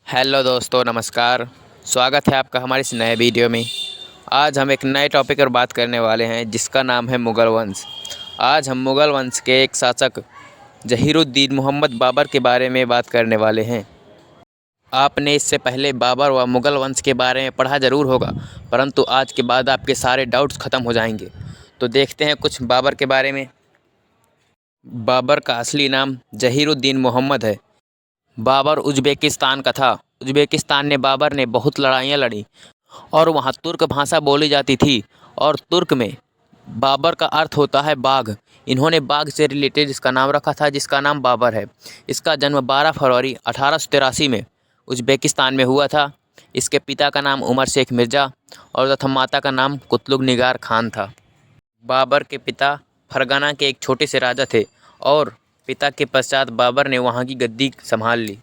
Hello दोस्तों, नमस्कार। स्वागत है आपका हमारे इस नए वीडियो में। आज हम एक नए टॉपिक पर बात करने वाले हैं जिसका नाम है मुग़ल वंश। आज हम मुग़ल वंश के एक शासक जहीरुद्दीन मोहम्मद बाबर के बारे में बात करने वाले हैं। आपने इससे पहले बाबर व मुग़ल वंश के बारे में पढ़ा ज़रूर होगा, परंतु आज के बाद आपके सारे डाउट्स ख़त्म हो जाएंगे। तो देखते हैं कुछ बाबर के बारे में। बाबर का असली नाम जहीरुद्दीन मोहम्मद है। बाबर उज़्बेकिस्तान का था। उज़्बेकिस्तान ने बाबर ने बहुत लड़ाइयाँ लड़ी और वहाँ तुर्क भाषा बोली जाती थी और तुर्क में बाबर का अर्थ होता है बाघ। इन्होंने बाघ से रिलेटेड इसका नाम रखा था जिसका नाम बाबर है। इसका जन्म 12 फरवरी 1883 में उज़्बेकिस्तान में हुआ था। इसके पिता का नाम उमर शेख मिर्ज़ा और तथा माता का नाम कुतलुग निगार खान था। बाबर के पिता फरगना के एक छोटे से राजा थे और पिता के पश्चात बाबर ने वहाँ की गद्दी संभाल ली।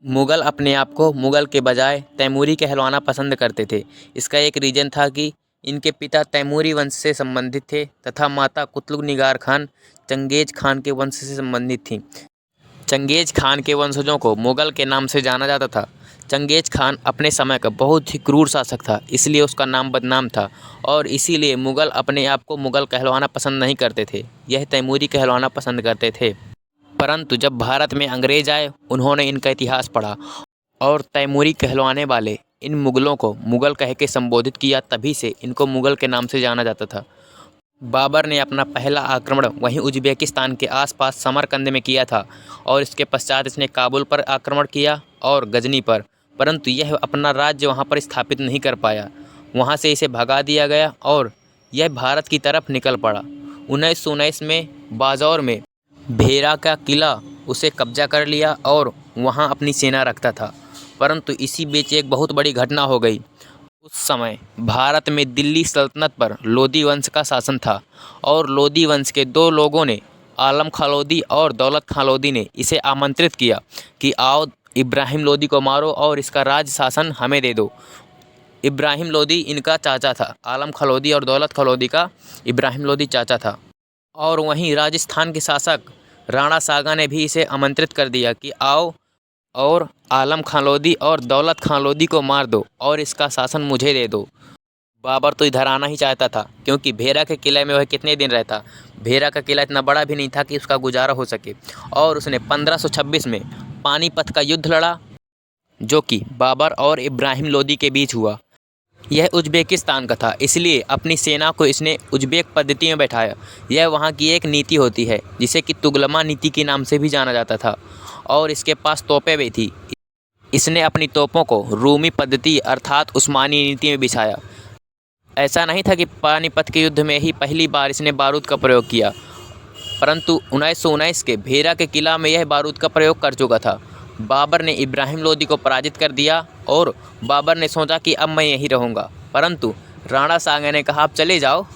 मुग़ल अपने आप को मुग़ल के बजाय तैमूरी कहलवाना पसंद करते थे। इसका एक रीज़न था कि इनके पिता तैमूरी वंश से संबंधित थे तथा माता कुतलुग निगार खान चंगेज़ खान के वंश से संबंधित थीं। चंगेज़ खान के वंशजों को मुग़ल के नाम से जाना जाता था। चंगेज़ खान अपने समय का बहुत ही क्रूर शासक था, इसलिए उसका नाम बदनाम था और इसीलिए मुग़ल अपने आप को मुग़ल कहलवाना पसंद नहीं करते थे। यह तैमूरी कहलवाना पसंद करते थे। परंतु जब भारत में अंग्रेज़ आए, उन्होंने इनका इतिहास पढ़ा और तैमूरी कहलवाने वाले इन मुग़लों को मुग़ल कह के संबोधित किया, तभी से इनको मुग़ल के नाम से जाना जाता था। बाबर ने अपना पहला आक्रमण वहीं उज़्बेकिस्तान के आसपास समरकंद में किया था और इसके पश्चात इसने काबुल पर आक्रमण किया और गजनी पर, परंतु यह अपना राज्य वहां पर स्थापित नहीं कर पाया। वहां से इसे भगा दिया गया और यह भारत की तरफ निकल पड़ा। 1919 में बाजौर में भेरा का किला उसे कब्जा कर लिया और वहां अपनी सेना रखता था, परंतु इसी बीच एक बहुत बड़ी घटना हो गई। उस समय भारत में दिल्ली सल्तनत पर लोदी वंश का शासन था और लोदी वंश के दो लोगों ने, आलम खां लोदी और दौलत खां लोदी ने इसे आमंत्रित किया कि आओ इब्राहिम लोदी को मारो और इसका राज शासन हमें दे दो। इब्राहिम लोदी इनका चाचा था। आलम खां लोदी और दौलत खां लोदी का इब्राहिम लोदी चाचा था। और वहीं राजस्थान के शासक राणा सागा ने भी इसे आमंत्रित कर दिया कि आओ और आलम खां लोदी और दौलत खां लोदी को मार दो और इसका शासन मुझे दे दो। बाबर तो इधर आना ही चाहता था, क्योंकि भेरा के किले में वह कितने दिन रहता। भेरा का किला इतना बड़ा भी नहीं था कि उसका गुजारा हो सके और उसने 1526 में पानीपत का युद्ध लड़ा, जो कि बाबर और इब्राहिम लोदी के बीच हुआ। यह उज़्बेकिस्तान का था, इसलिए अपनी सेना को इसने उज़्बेक पद्धति में बैठाया। यह वहाँ की एक नीति होती है जिसे कि तुगलमा नीति के नाम से भी जाना जाता था और इसके पास तोपें भी थी। इसने अपनी तोपों को रूमी पद्धति अर्थात उस्मानी नीति में बिछाया। ऐसा नहीं था कि पानीपत के युद्ध में ही पहली बार इसने बारूद का प्रयोग किया, परंतु 1919 के भेरा के किला में यह बारूद का प्रयोग कर चुका था। बाबर ने इब्राहिम लोदी को पराजित कर दिया और बाबर ने सोचा कि अब मैं यहीं रहूँगा, परंतु राणा सांगा ने कहा आप चले जाओ।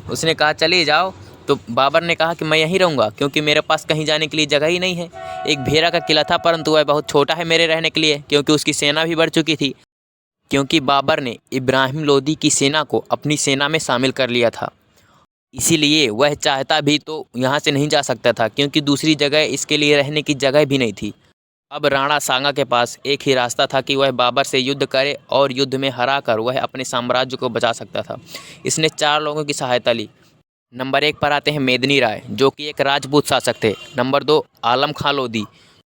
उसने कहा चले जाओ, तो बाबर ने कहा कि मैं यहीं रहूँगा, क्योंकि मेरे पास कहीं जाने के लिए जगह ही नहीं है। एक भेरा का किला था, परंतु वह बहुत छोटा है मेरे रहने के लिए, क्योंकि उसकी सेना भी बढ़ चुकी थी। क्योंकि बाबर ने इब्राहिम लोदी की सेना को अपनी सेना में शामिल कर लिया था, इसीलिए वह चाहता भी तो यहाँ से नहीं जा सकता था, क्योंकि दूसरी जगह इसके लिए रहने की जगह भी नहीं थी। अब राणा सांगा के पास एक ही रास्ता था कि वह बाबर से युद्ध करे और युद्ध में हराकर वह अपने साम्राज्य को बचा सकता था। इसने 4 लोगों की सहायता ली। नंबर 1 पर आते हैं मेदिनी राय, जो कि एक राजपूत शासक थे। नंबर 2 आलम खां लोदी।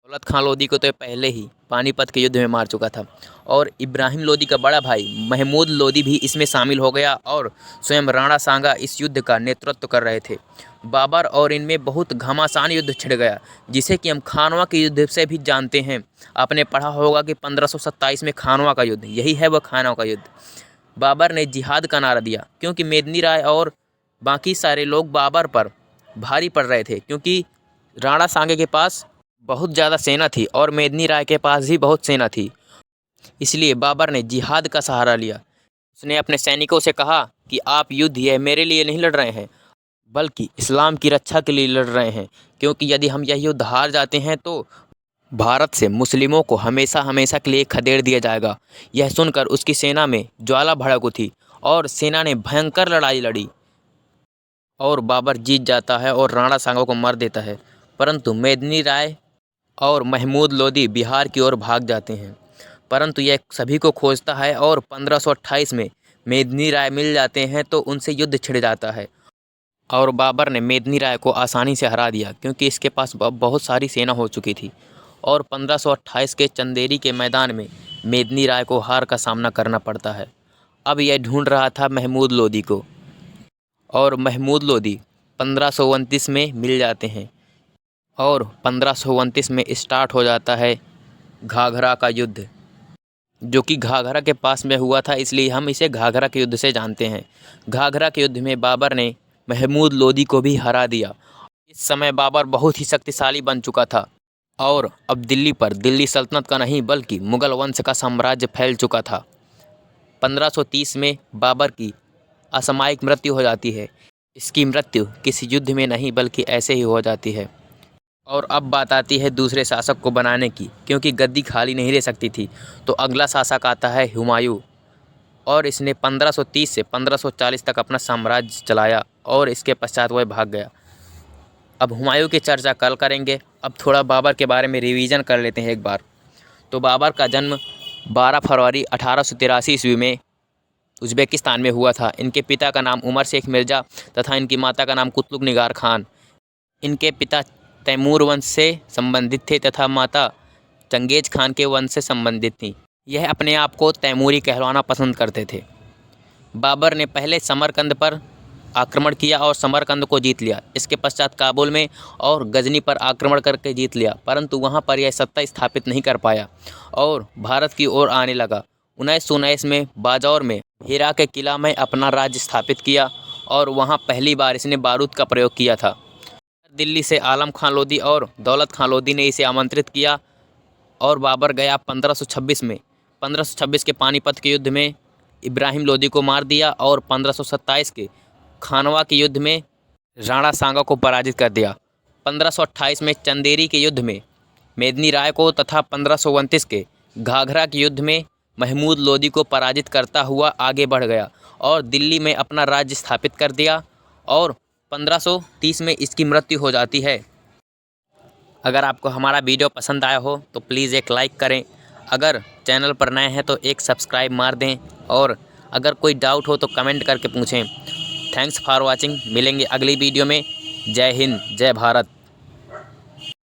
दौलत खां लोदी को तो पहले ही पानीपत के युद्ध में मार चुका था और इब्राहिम लोदी का बड़ा भाई महमूद लोदी भी इसमें शामिल हो गया और स्वयं राणा सांगा इस युद्ध का नेतृत्व कर रहे थे। बाबर और इनमें बहुत घमासान युद्ध छिड़ गया, जिसे कि हम खानवा के युद्ध से भी जानते हैं। आपने पढ़ा होगा कि 1527 में खानवा का युद्ध, यही है वह खानवा का युद्ध। बाबर ने जिहाद का नारा दिया, क्योंकि मेदिनी राय और बाकी सारे लोग बाबर पर भारी पड़ रहे थे, क्योंकि राणा सांगे के पास बहुत ज़्यादा सेना थी और मेदिनी राय के पास भी बहुत सेना थी। इसलिए बाबर ने जिहाद का सहारा लिया। उसने अपने सैनिकों से कहा कि आप युद्ध यह मेरे लिए नहीं लड़ रहे हैं, बल्कि इस्लाम की रक्षा के लिए लड़ रहे हैं, क्योंकि यदि हम यह युद्ध हार जाते हैं तो भारत से मुस्लिमों को हमेशा हमेशा के लिए खदेड़ दिया जाएगा। यह सुनकर उसकी सेना में ज्वाला भड़क उठी और सेना ने भयंकर लड़ाई लड़ी और बाबर जीत जाता है और राणा सांगा को मार देता है। परंतु मेदिनी राय और महमूद लोदी बिहार की ओर भाग जाते हैं। परंतु यह सभी को खोजता है और 1528 में मेदिनी राय मिल जाते हैं तो उनसे युद्ध छिड़ जाता है और बाबर ने मेदिनी राय को आसानी से हरा दिया क्योंकि इसके पास बहुत सारी सेना हो चुकी थी। और 1528 के चंदेरी के मैदान में मेदिनी राय को हार का सामना करना पड़ता है। अब यह ढूंढ रहा था महमूद लोदी को और महमूद लोदी 1529 में मिल जाते हैं और 1529 में स्टार्ट हो जाता है घाघरा का युद्ध, जो कि घाघरा के पास में हुआ था, इसलिए हम इसे घाघरा के युद्ध से जानते हैं। घाघरा के युद्ध में बाबर ने महमूद लोदी को भी हरा दिया। इस समय बाबर बहुत ही शक्तिशाली बन चुका था और अब दिल्ली सल्तनत का नहीं बल्कि मुगल वंश का साम्राज्य फैल चुका था। 1530 में बाबर की असामयिक मृत्यु हो जाती है। इसकी मृत्यु किसी युद्ध में नहीं बल्कि ऐसे ही हो जाती है। और अब बात आती है दूसरे शासक को बनाने की, क्योंकि गद्दी खाली नहीं रह सकती थी। तो अगला शासक आता है हुमायूं और इसने 1530 से 1540 तक अपना साम्राज्य चलाया और इसके पश्चात वह भाग गया। अब हुमायूं की चर्चा कल करेंगे। अब थोड़ा बाबर के बारे में रिवीजन कर लेते हैं एक बार। तो बाबर का जन्म 12 फरवरी 1883 ईस्वी में उज़्बेकिस्तान में हुआ था। इनके पिता का नाम उमर शेख मिर्ज़ा तथा इनकी माता का नाम कुतुब निगार खान। इनके पिता तैमूर वंश से संबंधित थे तथा माता चंगेज खान के वंश से संबंधित थीं। यह अपने आप को तैमूरी कहलाना पसंद करते थे। बाबर ने पहले समरकंद पर आक्रमण किया और समरकंद को जीत लिया। इसके पश्चात काबुल में और गजनी पर आक्रमण करके जीत लिया, परंतु वहां पर यह सत्ता स्थापित नहीं कर पाया और भारत की ओर आने लगा। 1919 में बाजौर में हीरा के किला में अपना राज्य स्थापित किया और वहां पहली बार इसने बारूद का प्रयोग किया था। दिल्ली से आलम खां लोदी और दौलत खां लोदी ने इसे आमंत्रित किया और बाबर गया 1526 में। 1526 के पानीपत के युद्ध में इब्राहिम लोदी को मार दिया और 1527 के खानवा के युद्ध में राणा सांगा को पराजित कर दिया। 1528 में चंदेरी के युद्ध में मेदिनी राय को तथा 1529 के घाघरा के युद्ध में महमूद लोदी को पराजित करता हुआ आगे बढ़ गया और दिल्ली में अपना राज्य स्थापित कर दिया और 1530 में इसकी मृत्यु हो जाती है। अगर आपको हमारा वीडियो पसंद आया हो तो प्लीज़ एक लाइक करें। अगर चैनल पर नए हैं तो एक सब्सक्राइब मार दें और अगर कोई डाउट हो तो कमेंट करके पूछें। Thanks for watching. मिलेंगे अगली वीडियो में। जय हिंद, जय भारत।